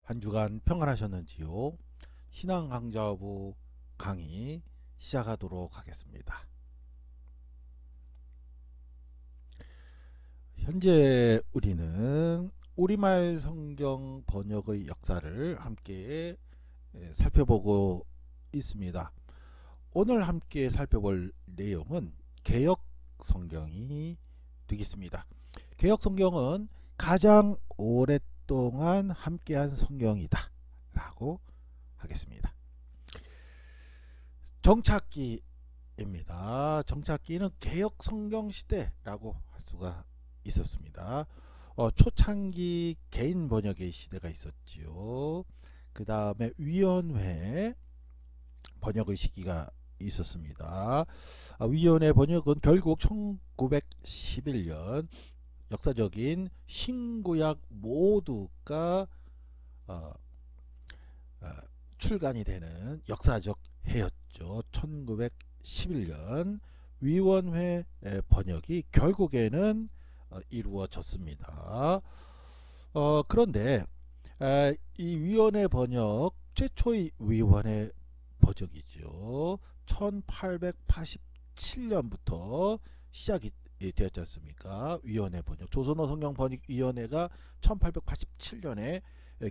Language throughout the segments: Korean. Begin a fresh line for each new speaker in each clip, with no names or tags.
한 주간 평안하셨는지요? 신앙강좌부 강의 시작하도록 하겠습니다. 현재 우리는 우리말 성경 번역의 역사를 함께 살펴보고 있습니다. 오늘 함께 살펴볼 내용은 개역 성경이 되겠습니다. 개역 성경은 가장 오랫동안 함께한 성경이다 라고 하겠습니다. 정착기입니다. 정착기는 개역 성경 시대라고 할 수가 있었습니다. 초창기 개인 번역의 시대가 있었지요. 그 다음에 위원회 번역의 시기가 있었습니다. 위원회 번역은 결국 1911년 역사적인 신구약 모두가 출간이 되는 역사적 해였죠. 1911년 위원회 번역이 결국에는 이루어졌습니다. 그런데 이 위원회 번역 최초의 위원회 번역이죠. 1887년부터 시작이 되었지 않습니까? 위원회 번역, 조선어 성경 번역위원회가 1887년에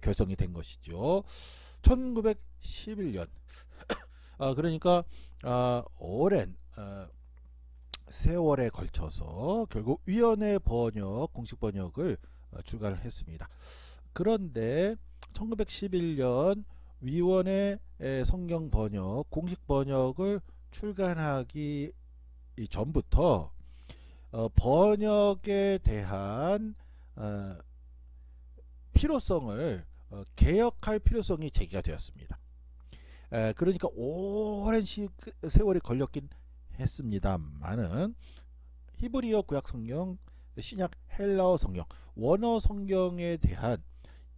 결성이 된 것이죠. 1911년 그러니까 오랜 세월에 걸쳐서 결국 위원회 번역, 공식 번역을 출간을 했습니다. 그런데 1911년 위원회 성경 번역, 공식 번역을 출간하기 전부터 번역에 대한 필요성을 개혁할 필요성이 제기가 되었습니다. 그러니까 오랜 세월이 걸렸긴 했습니다만은 히브리어 구약 성경, 신약 헬라어 성경, 원어 성경에 대한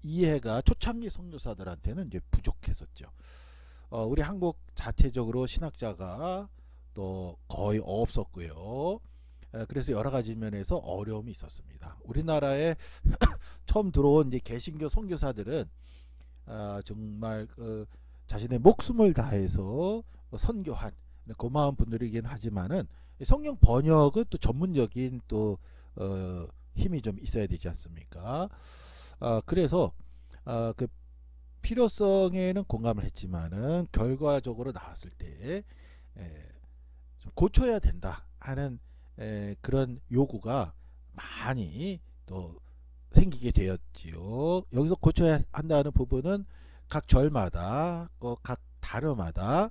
이해가 초창기 선교사들한테는 이제 부족했었죠. 우리 한국 자체적으로 신학자가 또 거의 없었고요. 그래서 여러 가지 면에서 어려움이 있었습니다. 우리나라에 처음 들어온 이제 개신교 선교사들은 정말 자신의 목숨을 다해서 선교한 고마운 분들이긴 하지만은 성경 번역은 또 전문적인 또 힘이 좀 있어야 되지 않습니까? 그래서 그 필요성에는 공감을 했지만은 결과적으로 나왔을 때 좀 고쳐야 된다 하는 그런 요구가 많이 또 생기게 되었지요. 여기서 고쳐야 한다는 부분은 각 절마다 각 단어마다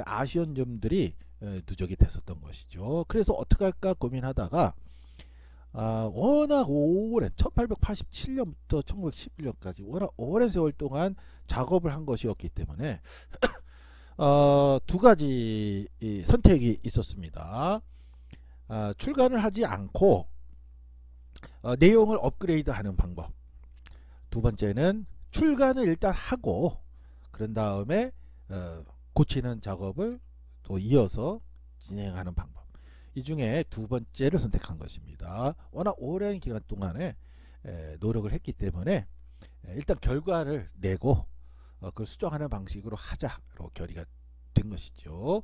아쉬운 점들이 누적이 됐었던 것이죠. 그래서 어떻게 할까 고민하다가 워낙 오랜 1887년부터 1911년까지 워낙 오랜 세월 동안 작업을 한 것이었기 때문에 두 가지 선택이 있었습니다. 출간을 하지 않고 내용을 업그레이드하는 방법. 두 번째는 출간을 일단 하고 그런 다음에 고치는 작업을 또 이어서 진행하는 방법. 이 중에 두 번째를 선택한 것입니다. 워낙 오랜 기간 동안에 노력을 했기 때문에 일단 결과를 내고 그걸 수정하는 방식으로 하자로 결의가 된 것이죠.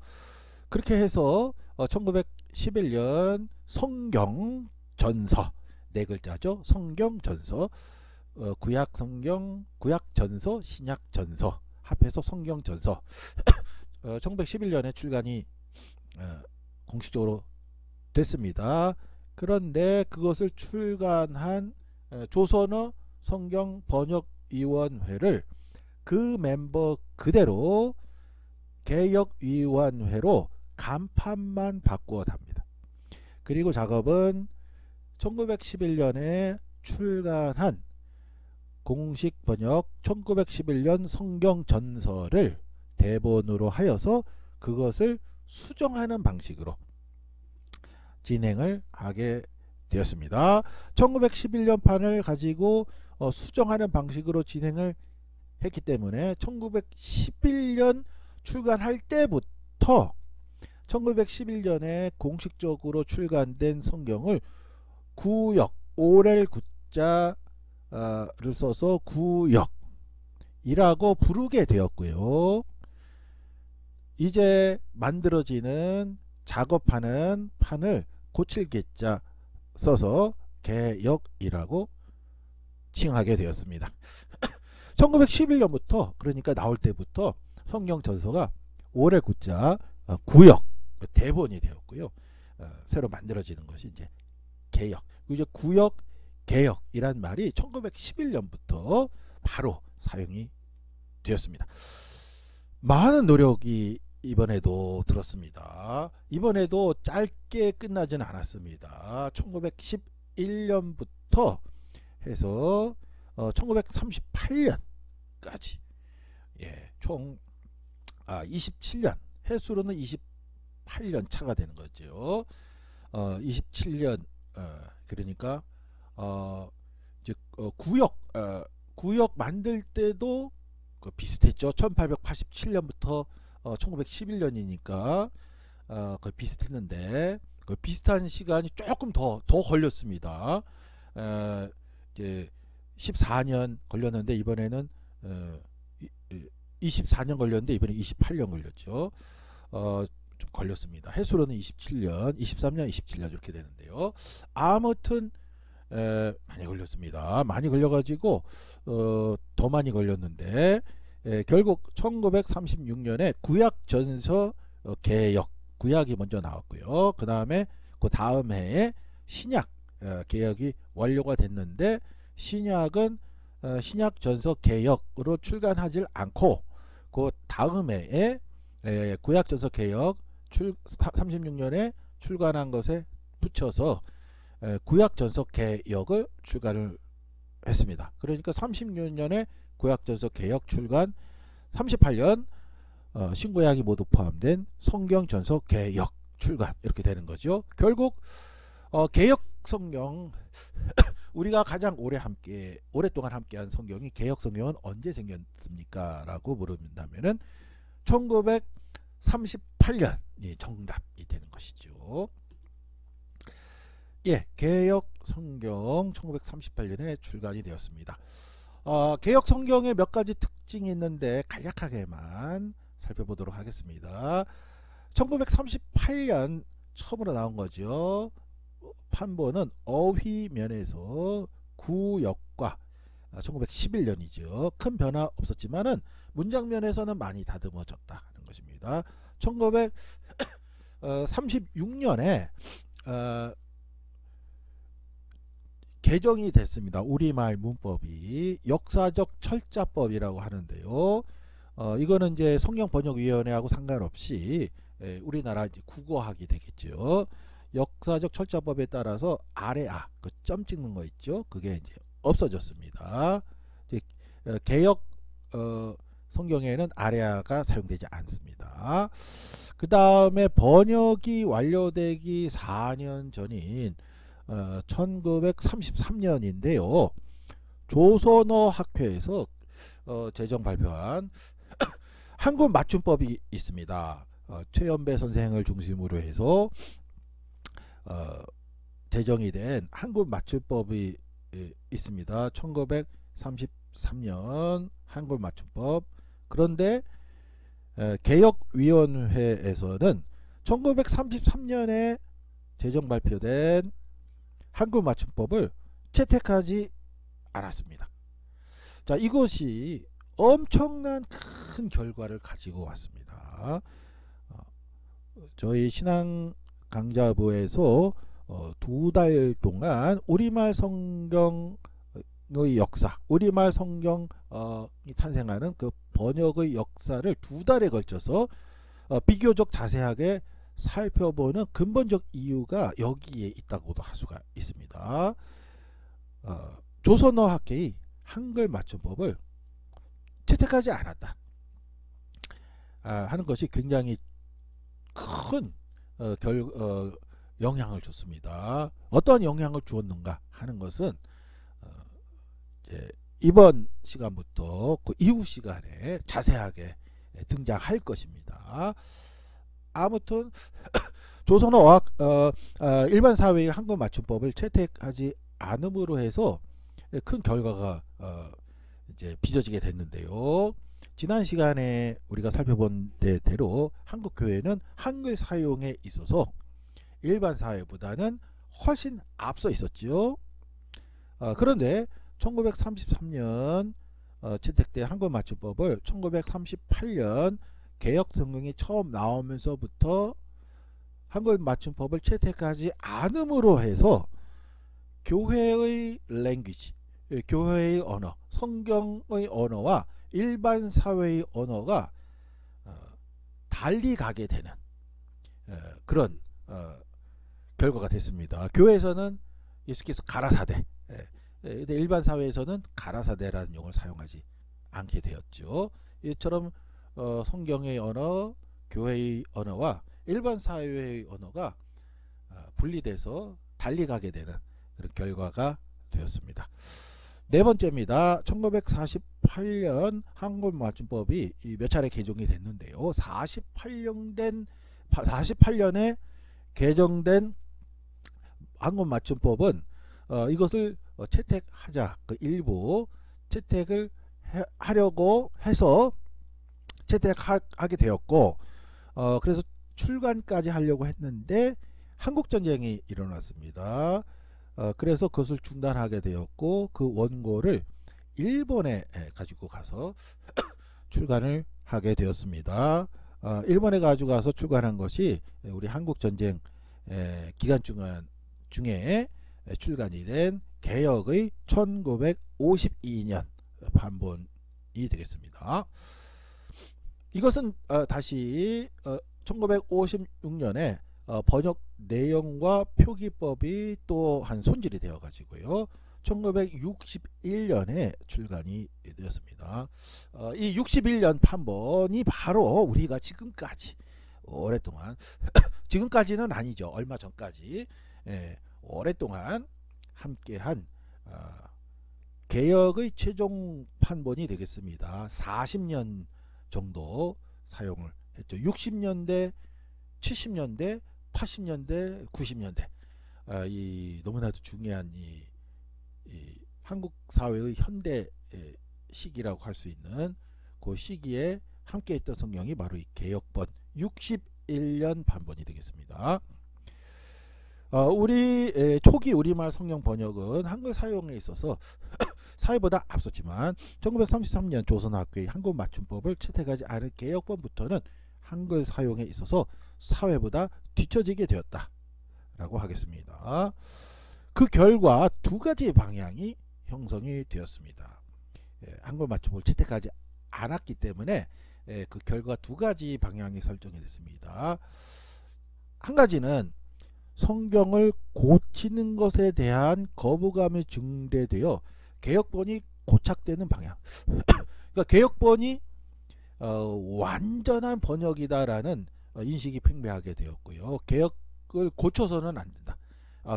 그렇게 해서 1911년 성경전서, 네 글자죠. 성경전서, 구약성경, 구약전서, 신약전서 합해서 성경전서 1911년에 출간이 공식적으로 됐습니다. 그런데 그것을 출간한 조선어 성경 번역위원회를 그 멤버 그대로 개역위원회로 간판만 바꾸어 답니다. 그리고 작업은 1911년에 출간한 공식 번역 1911년 성경전서를 대본으로 하여서 그것을 수정하는 방식으로 진행을 하게 되었습니다. 1911년 판을 가지고 수정하는 방식으로 진행을 했기 때문에 1911년 출간할 때부터 1911년에 공식적으로 출간된 성경을 구역, 오렐 구자를 써서 구역, 개역이라고 부르게 되었고요. 이제 만들어지는 작업하는 판을 고칠 개자 써서 개역이라고 칭하게 되었습니다. 1911년부터 그러니까 나올 때부터 성경 전서가 5의 구자 구역 대본이 되었고요. 새로 만들어지는 것이 이제 개역. 이제 구역 개역이란 말이 1911년부터 바로 사용이 되었습니다. 많은 노력이 이번에도 들었습니다. 이번에도 짧게 끝나지는 않았습니다. 1911년부터 해서 1938년까지 총 27년, 해수로는 28년 차가 되는 거죠. 27년 그러니까 이제 구역 만들 때도 비슷했죠. 1887년부터 1911년이니까 거의 비슷했는데 비슷한 시간이 조금 더 걸렸습니다. 이제 14년 걸렸는데 이번에는 24년 걸렸는데 이번에 28년 걸렸죠. 좀 걸렸습니다. 해수로는 27년, 23년, 27년 이렇게 되는데요. 아무튼 많이 걸렸습니다. 많이 걸려가지고 더 많이 걸렸는데 결국 1936년에 구약전서 개역 구약이 먼저 나왔고요. 그 다음에 그 다음 해에 신약 개역이 완료가 됐는데 신약은 신약전서 개역으로 출간하지 않고 그 다음 해에 구약전서 개역 36년에 출간한 것에 붙여서 구약전서 개역을 출간을 했습니다. 그러니까 36년에 구약전서 개역 출간, 38년 신구약이 모두 포함된 성경전서 개역 출간 이렇게 되는 거죠. 결국 개역 성경 우리가 가장 오랫동안 함께한 성경이 개역 성경은 언제 생겼습니까? 라고 물어본다면은 1938년이 정답이 되는 것이죠. 개역 성경 1938년에 출간이 되었습니다. 개역 성경에 몇 가지 특징이 있는데 간략하게만 살펴보도록 하겠습니다. 1938년 처음으로 나온 거죠. 판본은 어휘면에서 구역과 1911년이죠. 큰 변화 없었지만은 문장면에서는 많이 다듬어졌다 하는 것입니다. 1936년에 개정이 됐습니다. 우리말 문법이 역사적 철자법이라고 하는데요. 이거는 이제 성경번역위원회하고 상관없이 우리나라 이제 국어학이 되겠죠. 역사적 철자법에 따라서 아래아 그 점 찍는 거 있죠. 그게 이제 없어졌습니다. 이제 개역 성경에는 아래아가 사용되지 않습니다. 그 다음에 번역이 완료되기 4년 전인 1933년인데요. 조선어 학회에서 제정 발표한 한국 맞춤법이 있습니다. 최연배 선생을 중심으로 해서 제정이 된 한국 맞춤법이 있습니다. 1933년 한국 맞춤법. 그런데 개혁위원회에서는 1933년에 제정 발표된 한국 맞춤법을 채택하지 않았습니다. 자, 이것이 엄청난 큰 결과를 가지고 왔습니다. 저희 신앙 강좌부에서 2달 동안 우리말 성경의 역사, 우리말 성경이 탄생하는 그 번역의 역사를 2달에 걸쳐서 비교적 자세하게 살펴보는 근본적 이유가 여기에 있다고도 할 수가 있습니다. 조선어 학회의 한글 맞춤법을 채택하지 않았다 하는 것이 굉장히 큰 영향을 줬습니다. 어떤 영향을 주었는가 하는 것은 이번 시간부터 그 이후 시간에 자세하게 등장할 것입니다. 아무튼 조선어 어학 일반 사회의 한글 맞춤법을 채택하지 않음으로 해서 큰 결과가 이제 빚어지게 됐는데요. 지난 시간에 우리가 살펴본 대로 한국 교회는 한글 사용에 있어서 일반 사회보다는 훨씬 앞서 있었죠. 그런데 1933년 채택된 한글 맞춤법을 1938년 개혁 성경이 처음 나오면서부터 한글 맞춤법을 채택하지 않음으로 해서 교회의 랭귀지, 교회의 언어, 성경의 언어와 일반 사회의 언어가 달리 가게 되는 그런 결과가 됐습니다. 교회에서는 예수께서 가라사대, 근데 일반 사회에서는 가라사대라는 용어를 사용하지 않게 되었죠. 이처럼 성경의 언어, 교회의 언어와 일반 사회의 언어가 분리돼서 달리 가게 되는 그런 결과가 되었습니다. 네 번째입니다. 1948년 한글 맞춤법이 몇 차례 개정이 됐는데요. 48년에 개정된 한글 맞춤법은 이것을 채택하자, 그 일부 채택을 하려고 해서 채택하게 되었고, 그래서 출간까지 하려고 했는데 한국전쟁이 일어났습니다. 그래서 그것을 중단하게 되었고, 그 원고를 일본에 가지고 가서 출간을 하게 되었습니다. 일본에 가지고 가서 출간한 것이 우리 한국전쟁 기간 중에 출간이 된 개역의 1952년 판본이 되겠습니다. 이것은 다시 1956년에 번역 내용과 표기법이 또한 손질이 되어 가지고요, 1961년에 출간이 되었습니다. 이 61년 판본이 바로 우리가 지금까지 오랫동안 지금까지는 아니죠, 얼마 전까지 오랫동안 함께한 개역의 최종 판본이 되겠습니다. 40년 정도 사용을 했죠. 60년대, 70년대, 80년대, 90년대 이 너무나도 중요한 이 한국 사회의 현대 시기라고 할 수 있는 그 시기에 함께했던 성경이 바로 이 개역본 61년 판본이 되겠습니다. 우리 초기 우리말 성경 번역은 한글 사용에 있어서 사회보다 앞섰지만 1933년 조선학교의 한글 맞춤법을 채택하지 않은 개역본부터는 한글 사용에 있어서 사회보다 뒤처지게 되었다 라고 하겠습니다. 그 결과 두 가지 방향이 형성이 되었습니다. 한글 맞춤법을 채택하지 않았기 때문에 그 결과 두 가지 방향이 설정이 됐습니다. 한 가지는 성경을 고치는 것에 대한 거부감이 증대되어 개역본이 고착되는 방향. 그러니까 개역본이 완전한 번역이다라는 인식이 팽배하게 되었고요. 개역을 고쳐서는 안 된다.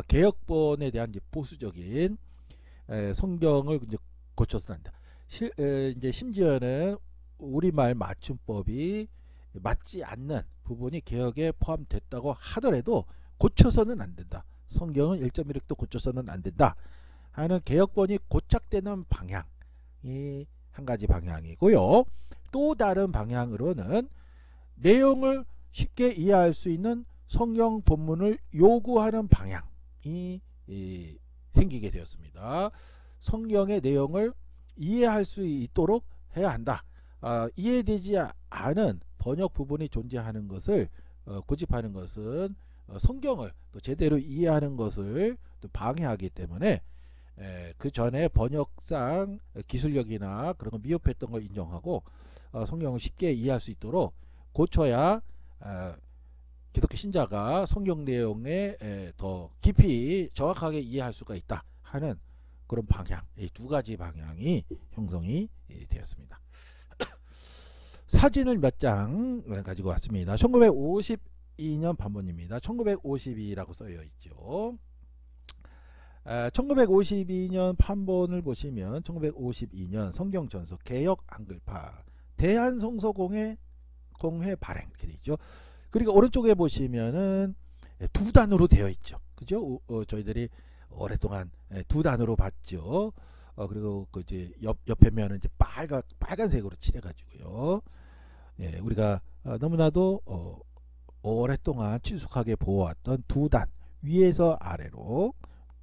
개역본에 대한 이제 보수적인 성경을 이제 고쳐서는 안 된다. 이제 심지어는 우리말 맞춤법이 맞지 않는 부분이 개역에 포함됐다고 하더라도 고쳐서는 안 된다. 성경은 1.1획도 고쳐서는 안 된다 하는 개역본이 고착되는 방향이 한 가지 방향이고요. 또 다른 방향으로는 내용을 쉽게 이해할 수 있는 성경 본문을 요구하는 방향이 생기게 되었습니다. 성경의 내용을 이해할 수 있도록 해야 한다. 이해되지 않은 번역 부분이 존재하는 것을 고집하는 것은 성경을 또 제대로 이해하는 것을 또 방해하기 때문에 그 전에 번역상 기술력이나 그런 거 미흡했던 걸 인정하고 성경을 쉽게 이해할 수 있도록 고쳐야 기독교 신자가 성경 내용에 더 깊이 정확하게 이해할 수가 있다 하는 그런 방향, 이 두 가지 방향이 형성이 되었습니다. 사진을 몇 장 가지고 왔습니다. 1952년 판본입니다. 1952라고 써여 있죠. 1952년 판본을 보시면 1952년 성경전서 개역 한글파 대한성서공회 발행 이렇게 되어 있죠. 그리고 오른쪽에 보시면은 두 단으로 되어 있죠. 그죠? 저희들이 오랫동안 두 단으로 봤죠. 그리고 그 이제 옆에 면은 이제 빨간색으로 칠해가지고요. 예, 우리가 너무나도 오랫동안 친숙하게 보아왔던 두 단, 위에서 아래로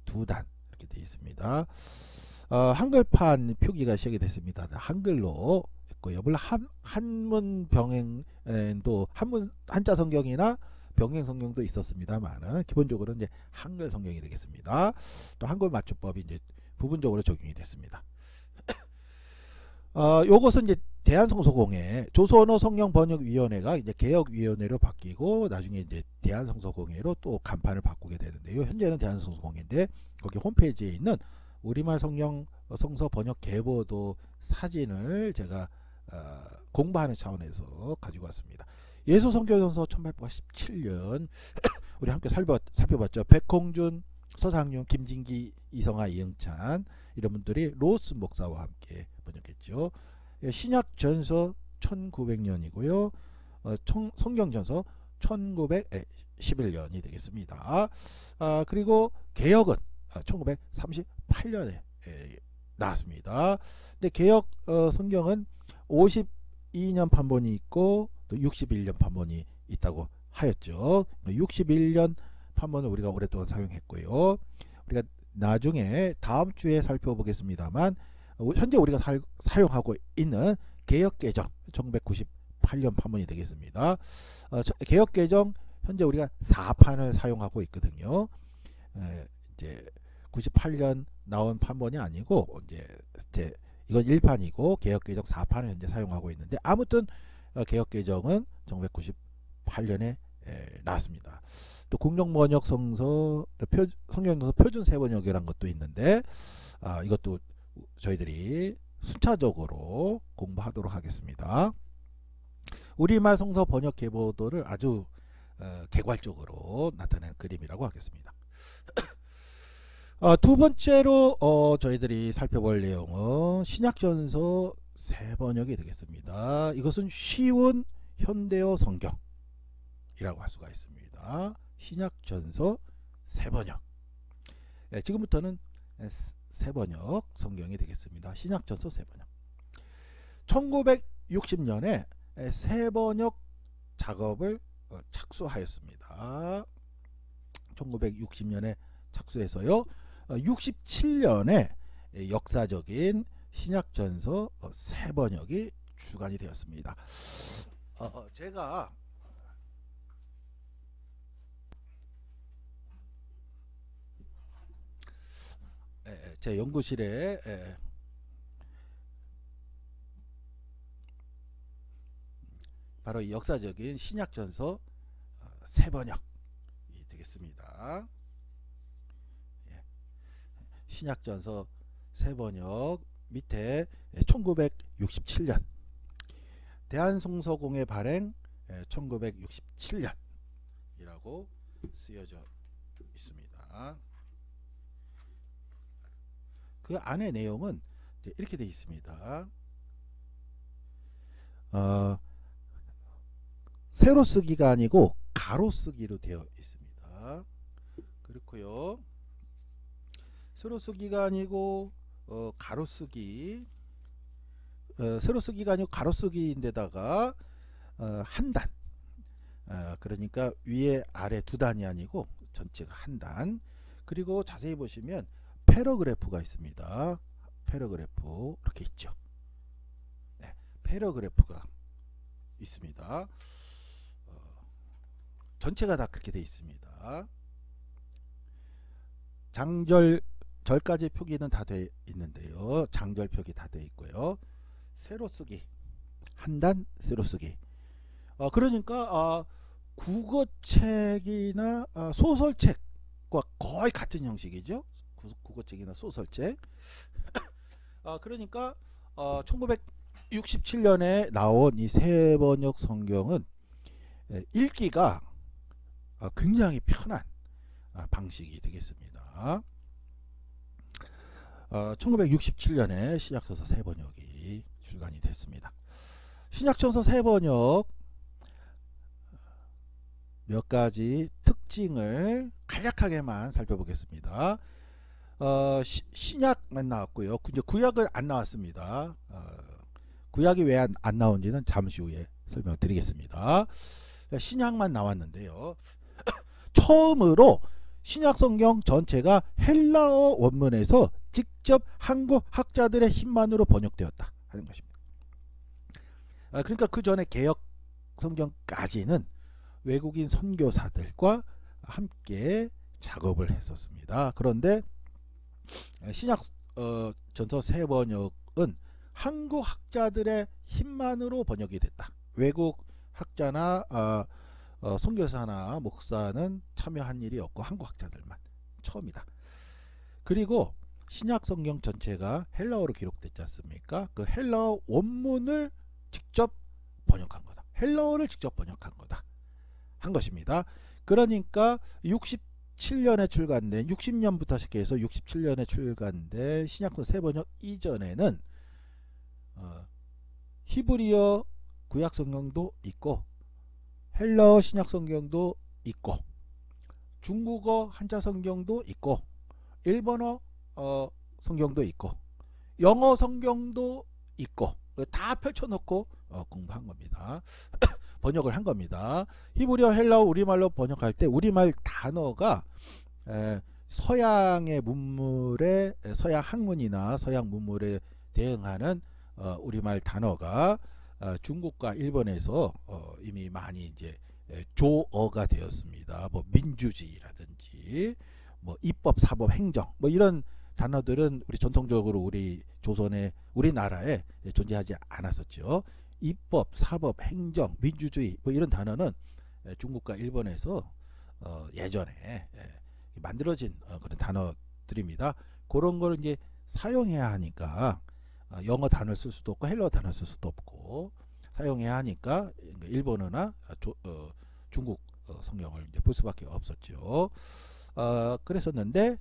두 단 이렇게 되어 있습니다. 한글판 표기가 시작이 됐습니다. 한글로 했고요. 물론 한문 병행도 한자 성경이나 병행 성경도 있었습니다만 기본적으로 이제 한글 성경이 되겠습니다. 또 한글 맞춤법이 이제 부분적으로 적용이 됐습니다. 요것은 이제 대한성서공회 조선어 성경번역위원회가 이제 개혁위원회로 바뀌고 나중에 이제 대한성서공회로 또 간판을 바꾸게 되는데요. 현재는 대한성서공회인데 거기 홈페이지에 있는 우리말 성서 번역 계보도 사진을 제가 공부하는 차원에서 가지고 왔습니다. 예수성경전서 1887년 우리 함께 살펴봤죠. 백홍준, 서상윤, 김진기, 이성아, 이영찬 이런 분들이 로스 목사와 함께 번역했죠. 신약전서 1900년이고요. 성경전서 1911년이 되겠습니다. 그리고 개혁은 1938년에 나왔습니다. 근데 개혁 성경은 52년 판본이 있고 또 61년 판본이 있다고 하였죠. 61년 판본을 우리가 오랫동안 사용했고요. 우리가 나중에 다음 주에 살펴보겠습니다만 현재 우리가 사용하고 있는 개혁개정 1998년 판본이 되겠습니다. 개혁개정 현재 우리가 4판을 사용하고 있거든요. 이제 98년 나온 판본이 아니고 이제 이건 1판이고 개혁개정 4판을 현재 사용하고 있는데 아무튼 개혁개정은 1998년에 나왔습니다. 또 국정번역 성경전서 표준 세번역이라는 것도 있는데 이것도 저희들이 순차적으로 공부하도록 하겠습니다. 우리말 성서 번역 계보도를 아주 개괄적으로 나타낸 그림이라고 하겠습니다. 두 번째로 저희들이 살펴볼 내용은 신약전서 세번역이 되겠습니다. 이것은 쉬운 현대어 성경이라고 할 수가 있습니다. 신약전서 세번역. 지금부터는 세번역 성경이 되겠습니다. 신약전서 세번역. 1960년에 세번역 작업을 착수하였습니다. 1960년에 착수해서요. 67년에 역사적인 신약전서 세번역이 주관이 되었습니다. 제가 제 연구실에 바로 이 역사적인 신약전서 세번역이 되겠습니다. 신약전서 세번역 밑에 1967년 대한성서공회 발행 1967년이라고 쓰여져 있습니다. 그 안에 내용은 이렇게 되어 있습니다. 세로 쓰기가 아니고 가로 쓰기로 되어 있습니다. 그렇고요. 세로 쓰기가 아니고 가로 쓰기, 세로 쓰기가 아니고 가로 쓰기인데다가 한 단, 그러니까 위에 아래 두 단이 아니고 전체가 한 단. 그리고 자세히 보시면 패러그래프가 있습니다. 패러그래프 이렇게 있죠. 네, 패러그래프가 있습니다. 전체가 다 그렇게 되어 있습니다. 절까지 표기는 다 되어 있는데요. 장절 표기 다 되어 있고요. 세로 쓰기, 한 단 세로 쓰기. 그러니까 국어책이나 소설책과 거의 같은 형식이죠. 국어책이나 소설책. 그러니까 1967년에 나온 이 세번역 성경은 읽기가 굉장히 편한 방식이 되겠습니다. 1967년에 신약전서 세번역이 출간이 됐습니다. 신약전서 세번역 몇 가지 특징을 간략하게만 살펴보겠습니다. 신약만 나왔고요. 이제 구약은 안 나왔습니다. 구약이 왜 안 나온지는 잠시 후에 설명드리겠습니다. 신약만 나왔는데요. 처음으로 신약 성경 전체가 헬라어 원문에서 직접 한국 학자들의 힘만으로 번역되었다 하는 것입니다. 그러니까 그 전에 개역 성경까지는 외국인 선교사들과 함께 작업을 했었습니다. 그런데 신약 전서 새 번역은 한국 학자들의 힘만으로 번역이 됐다. 외국 학자나 선교사나 목사는 참여한 일이 없고 한국 학자들만 처음이다. 그리고 신약 성경 전체가 헬라어로 기록됐지 않습니까? 그 헬라어 원문을 직접 번역한 거다. 헬라어를 직접 번역한 거다. 한 것입니다. 그러니까 67년에 출간된 60년부터 시작해서 67년에 출간된 신약성 새 번역 이전에는 히브리어 구약 성경도 있고 헬라어 신약 성경도 있고 중국어 한자 성경도 있고 일본어 성경도 있고 영어 성경도 있고 다 펼쳐놓고 공부한 겁니다. 번역을 한 겁니다. 히브리어 헬라어 우리말로 번역할 때 우리말 단어가 서양의 문물에 서양 학문이나 서양 문물에 대응하는 우리말 단어가 중국과 일본에서 이미 많이 이제 조어가 되었습니다. 뭐 민주주의라든지 뭐 입법, 사법, 행정 뭐 이런 단어들은 우리 전통적으로 우리 조선에 우리나라에 존재하지 않았었죠. 입법, 사법, 행정, 민주주의 뭐 이런 단어는 중국과 일본에서 예전에 만들어진 그런 단어들입니다. 그런 걸 이제 사용해야 하니까 영어 단어를 쓸 수도 없고 헬라어 단어를 쓸 수도 없고 사용해야 하니까 일본어나 중국 성경을 이제 볼 수밖에 없었죠. 그랬었는데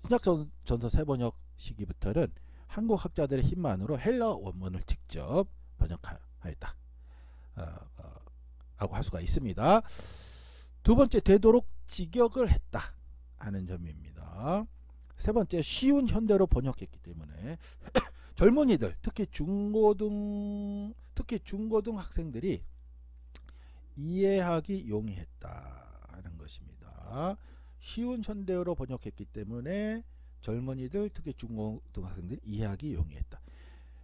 신약 전서 새 번역 시기부터는 한국 학자들의 힘만으로 헬라어 원문을 직접 번역하였다 라고 할 수가 있습니다. 두 번째, 되도록 직역을 했다 하는 점입니다. 세 번째, 쉬운 현대로 번역했기 때문에 젊은이들, 특히 중고등 학생들이 이해하기 용이했다 하는 것입니다. 쉬운 현대어로 번역했기 때문에 젊은이들, 특히 중고등 학생들이 이해하기 용이했다.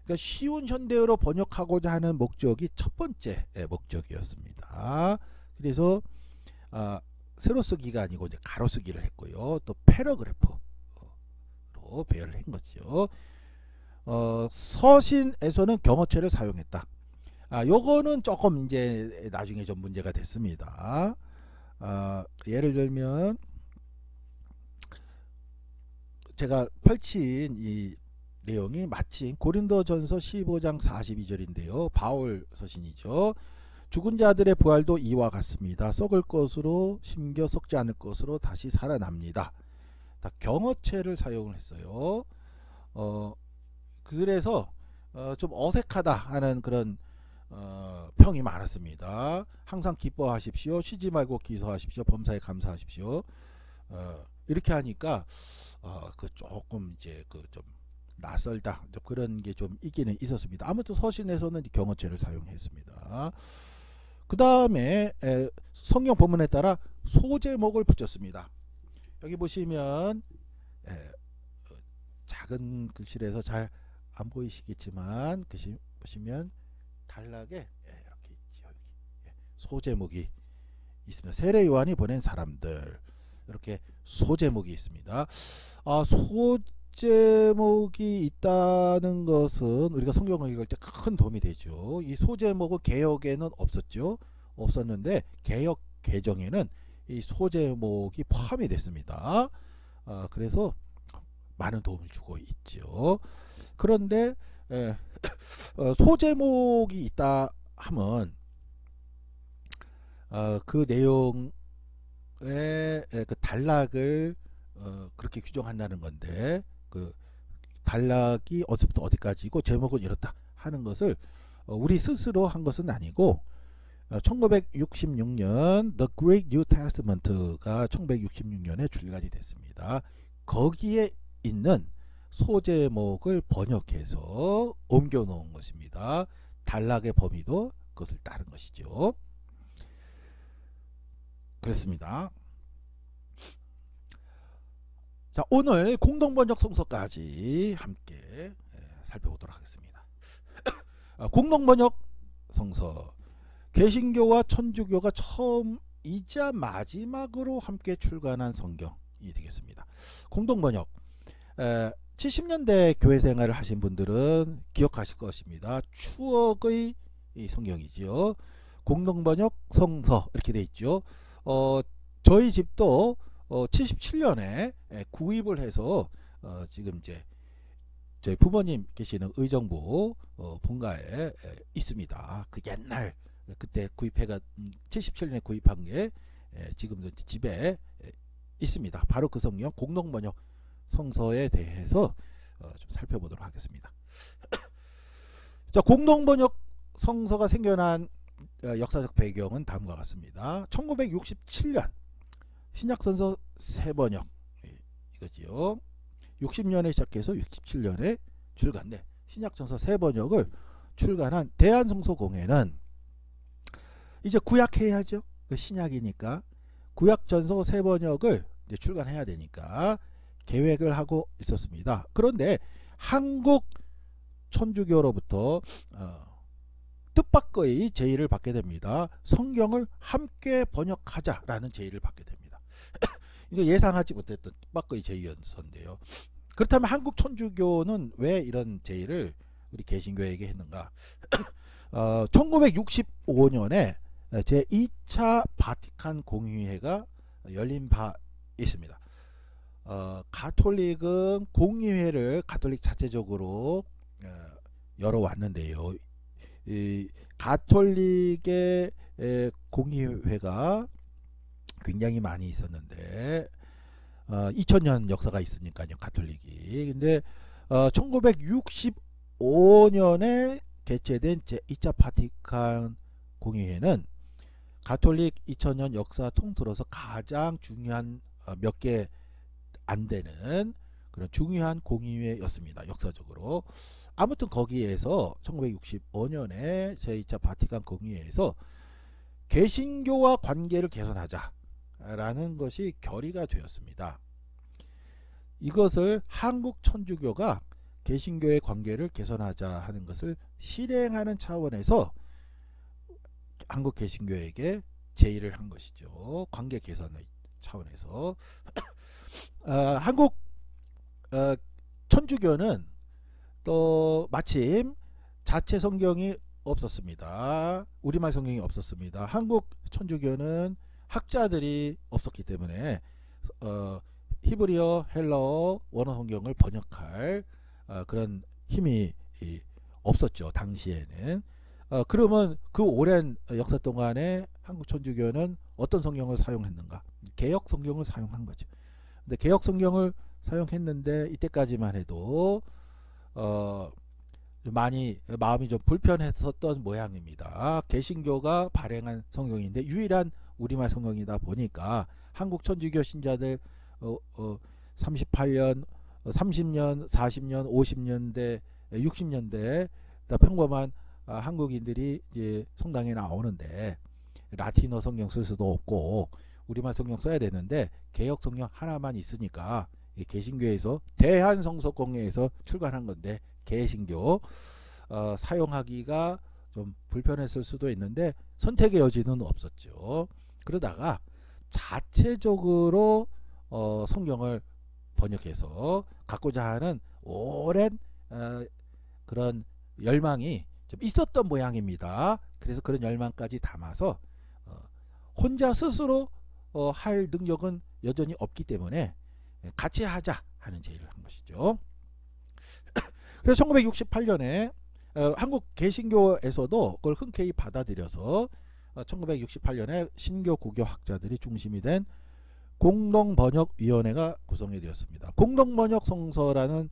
그러니까 쉬운 현대어로 번역하고자 하는 목적이 첫 번째 목적이었습니다. 그래서 세로 쓰기가 아니고 이제 가로 쓰기를 했고요. 또 패러그래프로 배열을 한 거죠. 서신에서는 경어체를 사용했다. 요거는 조금 이제 나중에 좀 문제가 됐습니다. 예를 들면 제가 펼친 이 내용이 마침 고린도전서 15장 42절인데요. 바울 서신이죠. 죽은 자들의 부활도 이와 같습니다. 썩을 것으로 심겨 썩지 않을 것으로 다시 살아납니다. 다 경어체를 사용을 했어요. 그래서 좀 어색하다 하는 그런 평이 많았습니다. 항상 기뻐하십시오. 쉬지 말고 기도하십시오. 범사에 감사하십시오. 이렇게 하니까 그 조금 이제 그 좀 낯설다 그런 게 좀 있기는 있었습니다. 아무튼 서신에서는 경어체를 사용했습니다. 그 다음에 성경 본문에 따라 소제목을 붙였습니다. 여기 보시면 작은 글씨라서 잘 안 보이시겠지만 보시면 단락에 이렇게 있죠. 소제목이 있으면 세례 요한이 보낸 사람들 이렇게 소제목이 있습니다. 소제목이 있다는 것은 우리가 성경을 읽을 때 큰 도움이 되죠. 이 소제목은 개역에는 없었는데 개역 개정에는 이 소제목이 포함이 됐습니다. 그래서 많은 도움을 주고 있죠. 그런데 소제목이 있다 하면 그 내용의 그 단락을 그렇게 규정한다는 건데 그 단락이 어디서부터 어디까지고 제목은 이렇다 하는 것을 우리 스스로 한 것은 아니고 1966년 The Great New Testament가 1966년에 출간이 됐습니다. 거기에 있는 소제목을 번역해서 옮겨 놓은 것입니다. 단락의 범위도 그것을 따른 것이죠. 그렇습니다. 자, 오늘 공동번역 성서까지 함께 살펴보도록 하겠습니다. 공동번역 성서, 개신교와 천주교가 처음이자 마지막으로 함께 출간한 성경이 되겠습니다. 공동번역, 70년대 교회 생활을 하신 분들은 기억하실 것입니다. 추억의 성경이지요. 공동번역 성서 이렇게 돼 있죠. 저희 집도 77년에 구입을 해서 지금 이제 저희 부모님 계시는 의정부 본가에 있습니다. 그 옛날 그때 구입해가 77년에 구입한 게 지금도 집에 있습니다. 바로 그 성경 공동번역 성서에 대해서 좀 살펴보도록 하겠습니다. 자, 공동번역 성서가 생겨난 역사적 배경은 다음과 같습니다. 1967년 신약성서 새번역 이거지요. 60년에 시작해서 67년에 출간돼 신약성서 새번역을 출간한 대한성서공회는 이제 구약해야죠. 신약이니까 구약전서 새번역을 이제 출간해야 되니까 계획을 하고 있었습니다. 그런데 한국 천주교로부터 뜻밖의 제의를 받게 됩니다. 성경을 함께 번역하자라는 제의를 받게 됩니다. 이거 예상하지 못했던 뜻밖의 제의였는데요. 그렇다면 한국 천주교는 왜 이런 제의를 우리 개신교에게 했는가? 1965년에 제2차 바티칸 공의회가 열린 바 있습니다. 가톨릭은 공의회를 가톨릭 자체적으로 열어왔는데요. 이 가톨릭의 공의회가 굉장히 많이 있었는데 2000년 역사가 있으니까요, 가톨릭이. 근데 1965년에 개최된 제2차 바티칸 공의회는 가톨릭 2000년 역사 통틀어서 가장 중요한 몇 개 안 되는 그런 중요한 공의회였습니다. 역사적으로. 아무튼 거기에서 1965년에 제2차 바티칸 공의회에서 개신교와 관계를 개선하자라는 것이 결의가 되었습니다. 이것을 한국 천주교가 개신교의 관계를 개선하자 하는 것을 실행하는 차원에서 한국 개신교에게 제의를 한 것이죠. 관계 개선의 차원에서. 한국 천주교는 또 마침 자체 성경이 없었습니다. 우리말 성경이 없었습니다. 한국 천주교는 학자들이 없었기 때문에 히브리어, 헬라어, 원어 성경을 번역할 그런 힘이 없었죠. 당시에는. 그러면 그 오랜 역사 동안에 한국 천주교는 어떤 성경을 사용했는가? 개역 성경을 사용한 거죠. 근데 개역 성경을 사용했는데 이때까지만 해도 많이 마음이 좀 불편했었던 모양입니다. 개신교가 발행한 성경인데 유일한 우리말 성경이다 보니까 한국 천주교 신자들 38년, 30년, 40년, 50년대, 60년대 평범한 한국인들이 이제 성당에 나오는데 라틴어 성경 쓸 수도 없고 우리말 성경 써야 되는데 개역 성경 하나만 있으니까 개신교에서 대한성서공회에서 출간한 건데 개신교 사용하기가 좀 불편했을 수도 있는데 선택의 여지는 없었죠. 그러다가 자체적으로 성경을 번역해서 갖고자 하는 오랜 그런 열망이 좀 있었던 모양입니다. 그래서 그런 열망까지 담아서 혼자 스스로 할 능력은 여전히 없기 때문에 같이 하자 하는 제의를 한 것이죠. 그래서 1968년에 한국 개신교에서도 그걸 흔쾌히 받아들여서 1968년에 신교 구교 학자들이 중심이 된 공동번역위원회가 구성이 되었습니다. 공동번역 성서라는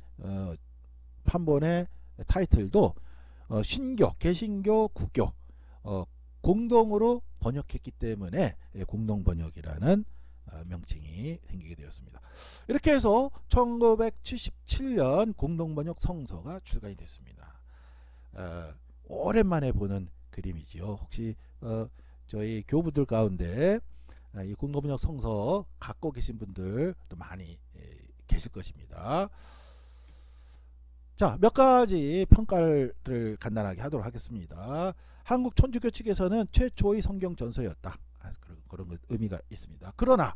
판본의 타이틀도 신교, 개신교, 구교 공동으로 번역했기 때문에 공동번역이라는 명칭이 생기게 되었습니다. 이렇게 해서 1977년 공동번역 성서가 출간이 됐습니다. 오랜만에 보는 그림이지요. 혹시 저희 교부들 가운데 이 공동번역 성서 갖고 계신 분들도 많이 계실 것입니다. 자, 몇 가지 평가를 간단하게 하도록 하겠습니다. 한국 천주교 측에서는 최초의 성경 전서였다. 그런 의미가 있습니다. 그러나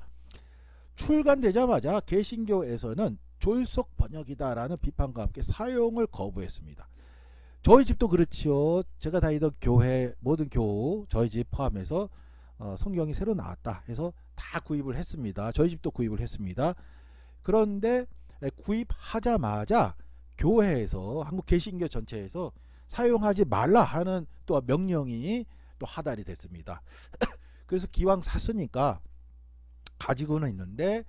출간되자마자 개신교에서는 졸속 번역이다라는 비판과 함께 사용을 거부했습니다. 저희 집도 그렇지요. 제가 다니던 교회 모든 교우 저희 집 포함해서 성경이 새로 나왔다 해서 다 구입을 했습니다. 저희 집도 구입을 했습니다. 그런데 구입하자마자 교회에서 한국 개신교 전체에서 사용하지 말라 하는 또 명령이 또 하달이 됐습니다. 그래서 기왕 샀으니까 가지고는 있는데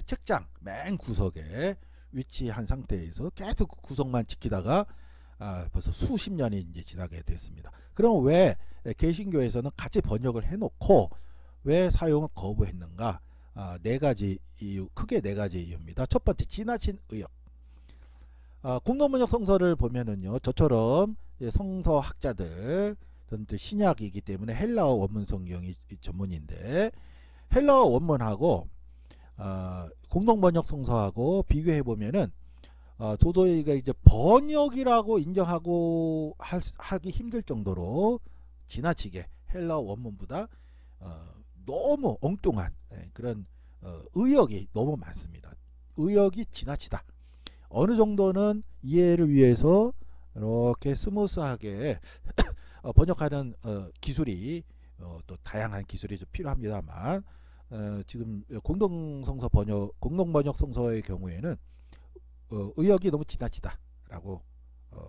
책장 맨 구석에 위치한 상태에서 계속 그 구석만 지키다가 벌써 수십 년이 이제 지나게 됐습니다. 그럼 왜 개신교에서는 같이 번역을 해놓고 왜 사용을 거부했는가? 네 가지 이유, 크게 네 가지 이유입니다. 첫 번째, 지나친 의역. 공동번역 성서를 보면은요, 저처럼 성서학자들, 신약이기 때문에 헬라어 원문 성경이 전문인데 헬라어 원문하고 공동번역 성서하고 비교해 보면은 도저히가 이제 번역이라고 인정하고 하기 힘들 정도로 지나치게 헬라어 원문보다 너무 엉뚱한 그런 의역이 너무 많습니다. 의역이 지나치다. 어느 정도는 이해를 위해서 이렇게 스무스하게 번역하는 기술이 또 다양한 기술이 좀 필요합니다만 지금 공동번역 성서의 경우에는 의역이 너무 지나치다라고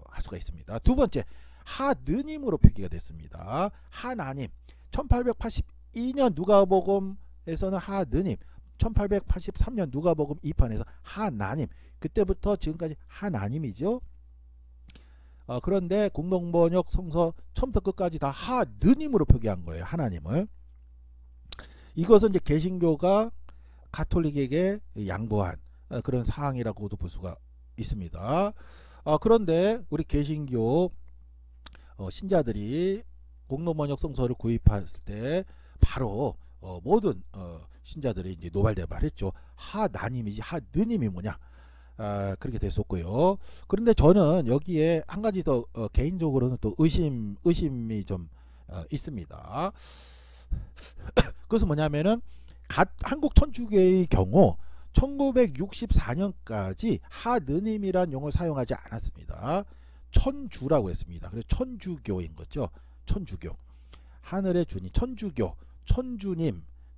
할 수가 있습니다. 두 번째, 하느님으로 표기가 됐습니다. 하나님. 1882년 누가복음에서는 하느님, 1883년 누가복음 2편에서 하나님. 그때부터 지금까지 하나님이죠. 그런데 공동번역 성서 처음부터 끝까지 다 하느님으로 표기한 거예요. 하나님을. 이것은 이제 개신교가 가톨릭에게 양보한 그런 사항이라고도 볼 수가 있습니다. 그런데 우리 개신교 신자들이 공동번역 성서를 구입했을 때 바로 모든 신자들이 이제 노발대발했죠. 하나님이지 하느님이 뭐냐? 그렇게 됐었고요. 그런데 저는 여기에 한 가지 더 개인적으로는 또 의심이 좀 있습니다. 그것은 뭐냐면은 한국 천주교의 경우 1964년까지 하느님이란 용어를 사용하지 않았습니다. 천주라고 했습니다. 그래서 천주교인 거죠. 천주교. 하늘의 주님, 천주교,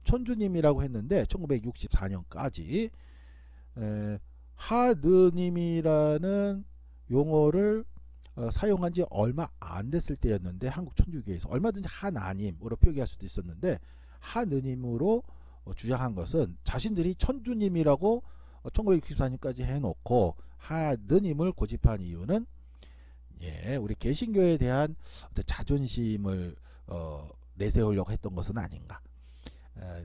천주님이라고 했는데 1964년까지 하느님이라는 용어를 사용한 지 얼마 안 됐을 때였는데 한국 천주교에서 얼마든지 하나님으로 표기할 수도 있었는데 하느님으로 주장한 것은 자신들이 천주님이라고 1964년까지 해놓고 하느님을 고집한 이유는 우리 개신교에 대한 자존심을 내세우려고 했던 것은 아닌가.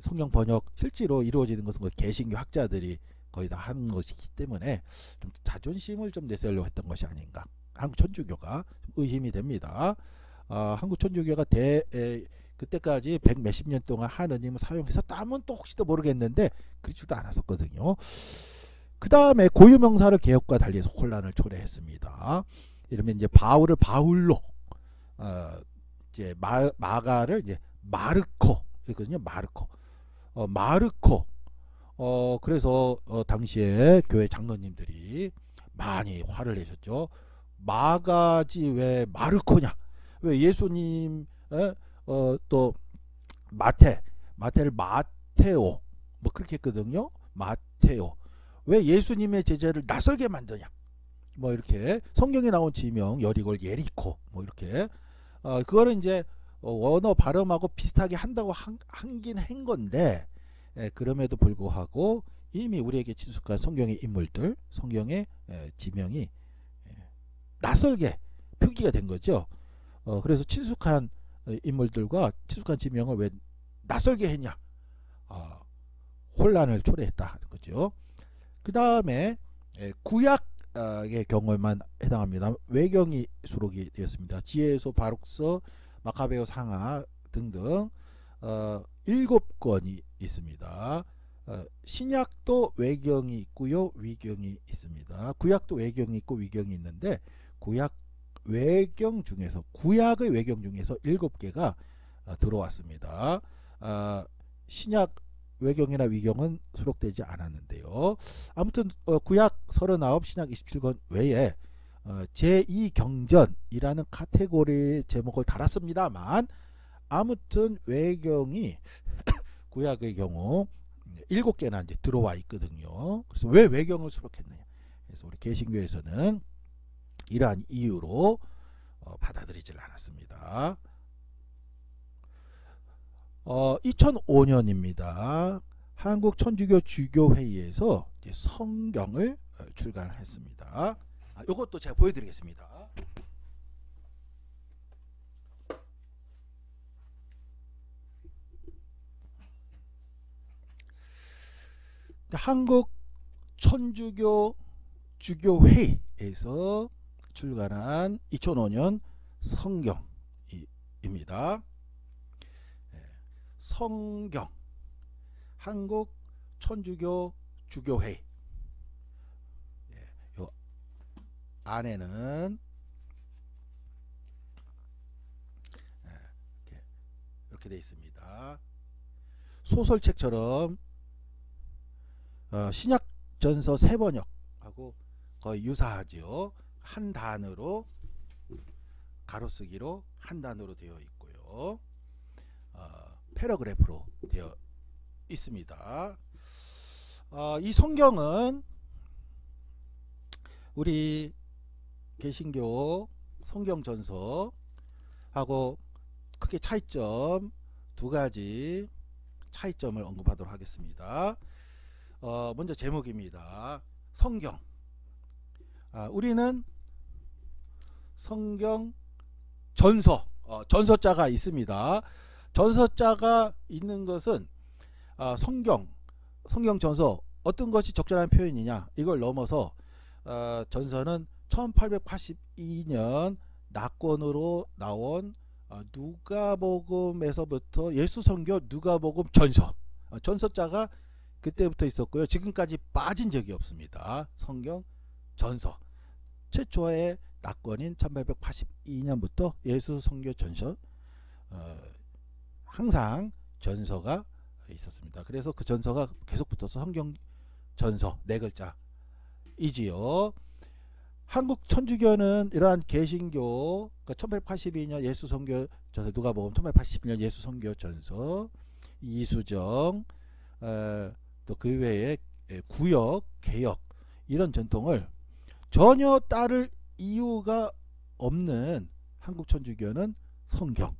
성경 번역 실제로 이루어지는 것은 개신교 학자들이 거의 다 하는 것이기 때문에 좀 자존심을 좀 내세우려고 했던 것이 아닌가. 한국 천주교가 좀 의심이 됩니다. 한국 천주교가 그때까지 100 몇십 년 동안 하느님을 사용했었다면 또 혹시도 모르겠는데 그렇지도 않았었거든요. 그 다음에 고유명사를 개혁과 달리해서 혼란을 초래했습니다. 이러면 이제 바울을 바울로, 이제 마가를 이제 마르코 이거든요. 마르코. 그래서 당시에 교회 장로님들이 많이 화를 내셨죠. 마가지 왜 마르코냐? 왜 예수님 또 마태를 마테오 뭐 그렇게 했거든요. 마테오. 왜 예수님의 제자를 낯설게 만드냐? 뭐 이렇게 성경에 나온 지명 여리골 예리코 뭐 이렇게 그거는 이제 원어 발음하고 비슷하게 한다고 한긴 한 건데 그럼에도 불구하고 이미 우리에게 친숙한 성경의 인물들, 성경의 지명이 낯설게 표기가 된 거죠. 그래서 친숙한 인물들과 친숙한 지명을 왜 낯설게 했냐? 혼란을 초래했다 하는 거죠. 그 다음에 구약의 경우에만 해당합니다. 외경이 수록이 되었습니다. 지혜서, 바룩서, 마카베오 상하 등등 7권이 있습니다. 신약도 외경이 있고요, 위경이 있습니다. 구약도 외경이 있고 위경이 있는데 구약 외경 중에서 구약의 외경 중에서 7개가 들어왔습니다. 신약 외경이나 위경은 수록되지 않았는데요. 아무튼 구약 39, 신약 27권 외에 제2경전이라는 카테고리 제목을 달았습니다만 아무튼 외경이 구약의 경우 7개나 이제 들어와 있거든요. 그래서 왜 외경을 수록했느냐? 그래서 우리 개신교에서는 이러한 이유로 받아들이질 않았습니다. 2005년입니다. 한국 천주교 주교회의에서 성경을 출간했습니다. 이것도 제가 보여드리겠습니다. 한국 천주교 주교회의에서 출간한 2005년 성경입니다. 성경 한국 천주교 주교회의 요 안에는 이렇게 되어 있습니다. 소설책처럼 신약전서 3번역하고 거의 유사하죠. 한 단으로 가로쓰기로 한 단으로 되어 있고요. 패러그래프로 되어 있습니다. 이 성경은 우리 개신교 성경전서하고 크게 차이점 2가지 차이점을 언급하도록 하겠습니다. 먼저 제목입니다. 성경. 우리는 성경 전서, 전서자가 있습니다. 전서자가 있는 것은 성경 전서 어떤 것이 적절한 표현이냐 이걸 넘어서 전서는 1882년 낙권으로 나온 누가복음에서부터 예수선교 누가복음 전서 전서자가 그때부터 있었고요. 지금까지 빠진 적이 없습니다. 성경 전서 최초의 낙권인 1882년부터 예수선교 전서 항상 전서가 있었습니다. 그래서 그 전서가 계속 붙어서 성경 전서 4글자이지요. 한국 천주교는 이러한 개신교 1882년 예수선교 전서 누가복음 1881년 예수선교 전서 이수정 또 그 외에 구역 개역 이런 전통을 전혀 따를 이유가 없는 한국 천주교는 성경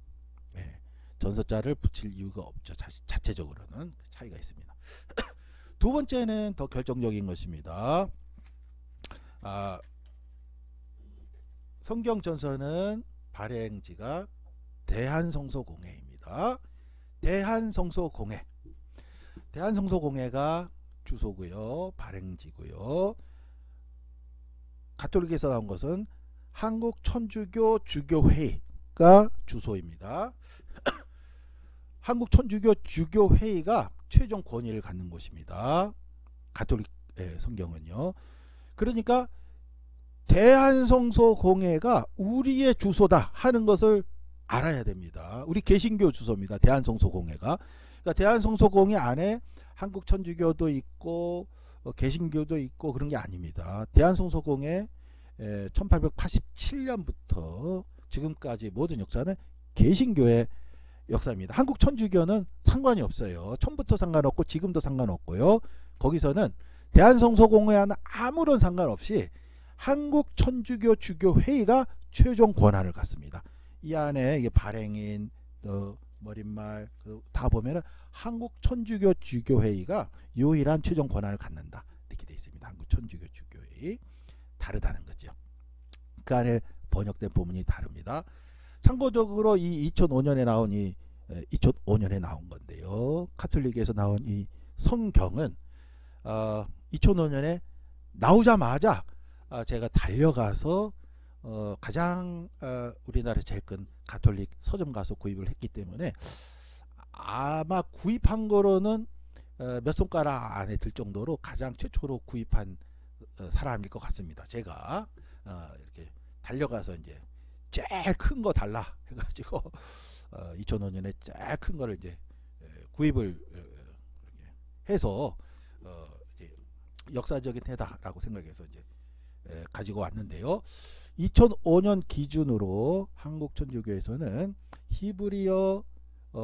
전서자를 붙일 이유가 없죠. 자체적으로는 차이가 있습니다. 두 번째는 더 결정적인 것입니다. 성경 전서는 발행지가 대한성서공회입니다. 대한성서공회. 대한성서공회가 주소고요. 발행지고요. 가톨릭에서 나온 것은 한국 천주교 주교회의가 주소입니다. 한국 천주교 주교회의가 최종 권위를 갖는 곳입니다. 가톨릭 성경은요. 그러니까 대한성서공회가 우리의 주소다 하는 것을 알아야 됩니다. 우리 개신교 주소입니다. 대한성서공회가. 그러니까 대한성서공회 안에 한국 천주교도 있고 개신교도 있고 그런 게 아닙니다. 대한성서공회 1887년부터 지금까지 모든 역사는 개신교의 역사입니다. 한국 천주교는 상관이 없어요. 처음부터 상관없고 지금도 상관없고요. 거기서는 대한성서공회와는 아무런 상관없이 한국 천주교 주교회의가 최종 권한을 갖습니다. 이 안에 이게 발행인 머릿말 다 보면은 한국 천주교 주교회의가 유일한 최종 권한을 갖는다 이렇게 되어 있습니다. 한국 천주교 주교회의 다르다는 거죠. 그 안에 번역된 부분이 다릅니다. 참고적으로 이 2005년에 나온 2005년에 나온 건데요. 카톨릭에서 나온 이 성경은 2005년에 나오자마자 제가 달려가서 가장 우리나라 제일 큰 가톨릭 서점 가서 구입을 했기 때문에 아마 구입한 거로는 몇 손가락 안에 들 정도로 가장 최초로 구입한 사람일 것 같습니다. 제가 이렇게 달려가서 이제 제일 큰 거 달라 해가지고 2005년에 제일 큰 거를 이제 구입을 해서 이제 역사적인 해다라고 생각해서 이제 가지고 왔는데요. 2005년 기준으로 한국천주교에서는 히브리어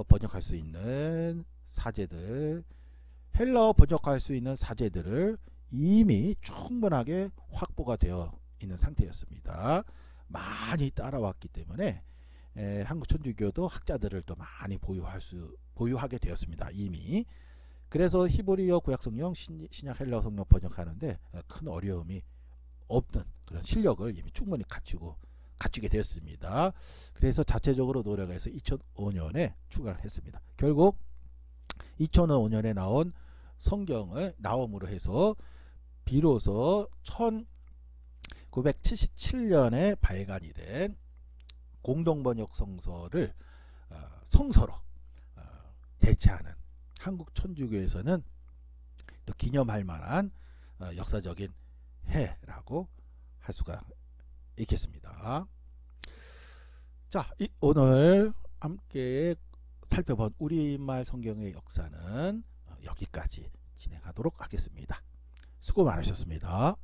번역할 수 있는 사제들, 헬라어 번역할 수 있는 사제들을 이미 충분하게 확보가 되어 있는 상태였습니다. 많이 따라왔기 때문에 한국천주교도 학자들을 또 많이 보유하게 되었습니다. 이미. 그래서 히브리어 구약성경, 신약 헬라어 성경 번역하는데 큰 어려움이 없는 그런 실력을 이미 충분히 갖추게 되었습니다. 그래서 자체적으로 노력해서 2005년에 출간을 했습니다. 결국 2005년에 나온 성경을 나옴으로 해서 비로소 1977년에 발간이 된 공동번역 성서를 성서로 대체하는 한국 천주교에서는 또 기념할 만한 역사적인 해라고 할 수가 있겠습니다. 자, 오늘 함께 살펴본 우리말 성경의 역사는 여기까지 진행하도록 하겠습니다. 수고 많으셨습니다.